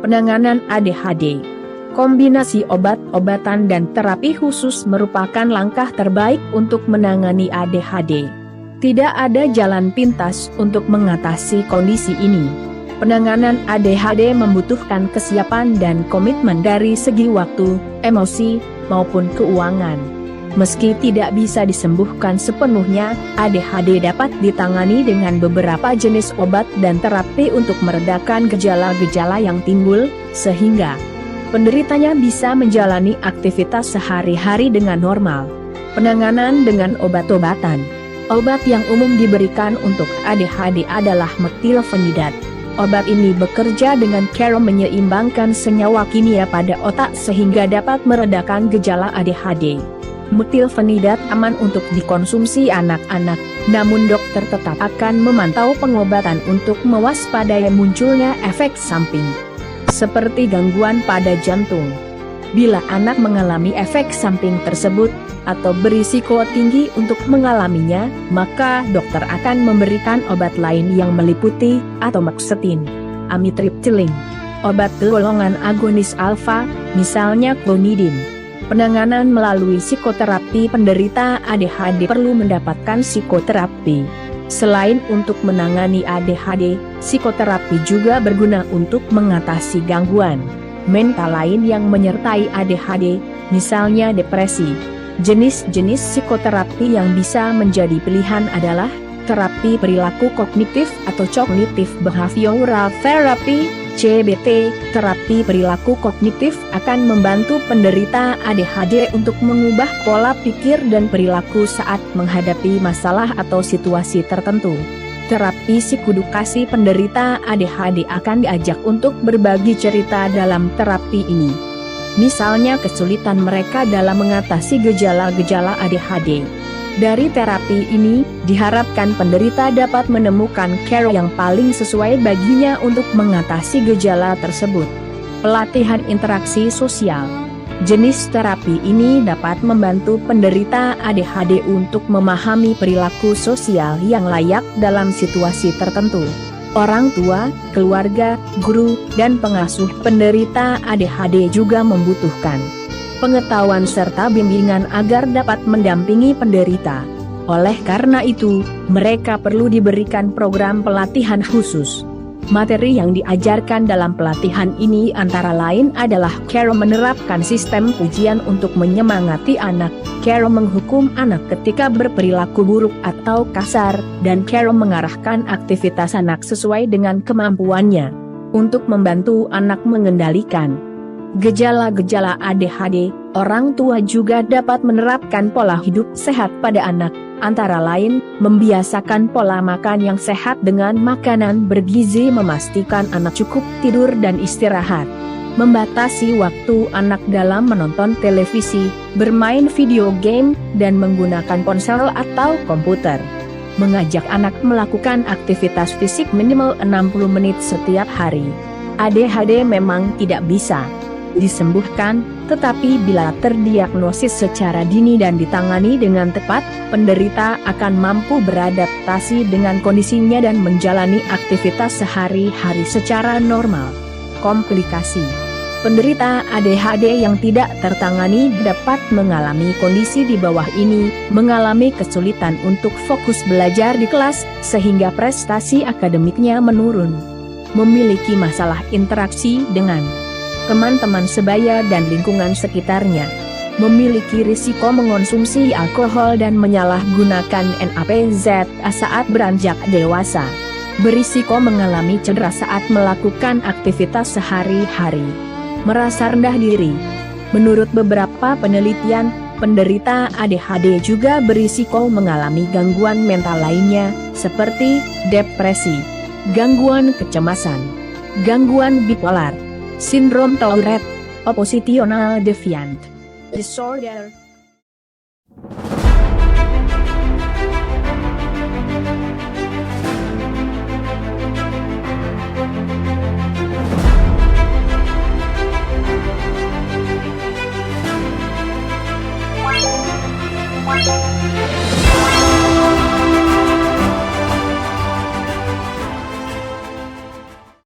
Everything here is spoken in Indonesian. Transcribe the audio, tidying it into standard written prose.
Penanganan ADHD. Kombinasi obat-obatan dan terapi khusus merupakan langkah terbaik untuk menangani ADHD. Tidak ada jalan pintas untuk mengatasi kondisi ini. Penanganan ADHD membutuhkan kesiapan dan komitmen dari segi waktu, emosi, maupun keuangan. Meski tidak bisa disembuhkan sepenuhnya, ADHD dapat ditangani dengan beberapa jenis obat dan terapi untuk meredakan gejala-gejala yang timbul, sehingga penderitanya bisa menjalani aktivitas sehari-hari dengan normal. Penanganan dengan obat-obatan. Obat yang umum diberikan untuk ADHD adalah metilfenidat. Obat ini bekerja dengan cara menyeimbangkan senyawa kimia pada otak sehingga dapat meredakan gejala ADHD. Metilfenidat aman untuk dikonsumsi anak-anak, namun dokter tetap akan memantau pengobatan untuk mewaspadai munculnya efek samping, seperti gangguan pada jantung. Bila anak mengalami efek samping tersebut, atau berisiko tinggi untuk mengalaminya, maka dokter akan memberikan obat lain yang meliputi atomoxetin, amitriptyline, obat golongan agonis alfa, misalnya clonidin. Penanganan melalui psikoterapi. Penderita ADHD perlu mendapatkan psikoterapi. Selain untuk menangani ADHD, psikoterapi juga berguna untuk mengatasi gangguan mental lain yang menyertai ADHD, misalnya depresi. Jenis-jenis psikoterapi yang bisa menjadi pilihan adalah terapi perilaku kognitif atau cognitive behavioral therapy, CBT. Terapi perilaku kognitif akan membantu penderita ADHD untuk mengubah pola pikir dan perilaku saat menghadapi masalah atau situasi tertentu. Terapi psikodukasi. Penderita ADHD akan diajak untuk berbagi cerita dalam terapi ini. Misalnya kesulitan mereka dalam mengatasi gejala-gejala ADHD. Dari terapi ini, diharapkan penderita dapat menemukan cara yang paling sesuai baginya untuk mengatasi gejala tersebut. Pelatihan interaksi sosial. Jenis terapi ini dapat membantu penderita ADHD untuk memahami perilaku sosial yang layak dalam situasi tertentu. Orang tua, keluarga, guru, dan pengasuh penderita ADHD juga membutuhkan pengetahuan serta bimbingan agar dapat mendampingi penderita. Oleh karena itu, mereka perlu diberikan program pelatihan khusus. Materi yang diajarkan dalam pelatihan ini antara lain adalah cara menerapkan sistem pujian untuk menyemangati anak, cara menghukum anak ketika berperilaku buruk atau kasar, dan cara mengarahkan aktivitas anak sesuai dengan kemampuannya untuk membantu anak mengendalikan gejala-gejala ADHD. Orang tua juga dapat menerapkan pola hidup sehat pada anak, antara lain membiasakan pola makan yang sehat dengan makanan bergizi, memastikan anak cukup tidur dan istirahat, membatasi waktu anak dalam menonton televisi, bermain video game, dan menggunakan ponsel atau komputer. Mengajak anak melakukan aktivitas fisik minimal 60 menit setiap hari. ADHD memang tidak bisa disembuhkan, tetapi bila terdiagnosis secara dini dan ditangani dengan tepat, penderita akan mampu beradaptasi dengan kondisinya dan menjalani aktivitas sehari-hari secara normal. Komplikasi. Penderita ADHD yang tidak tertangani dapat mengalami kondisi di bawah ini, mengalami kesulitan untuk fokus belajar di kelas, sehingga prestasi akademiknya menurun. Memiliki masalah interaksi dengan teman-teman sebaya dan lingkungan sekitarnya. Memiliki risiko mengonsumsi alkohol dan menyalahgunakan NAPZA saat beranjak dewasa. Berisiko mengalami cedera saat melakukan aktivitas sehari-hari. Merasa rendah diri. Menurut beberapa penelitian, penderita ADHD juga berisiko mengalami gangguan mental lainnya, seperti depresi, gangguan kecemasan, gangguan bipolar, sindrom Tourette, oppositional deviant disorder. Wow.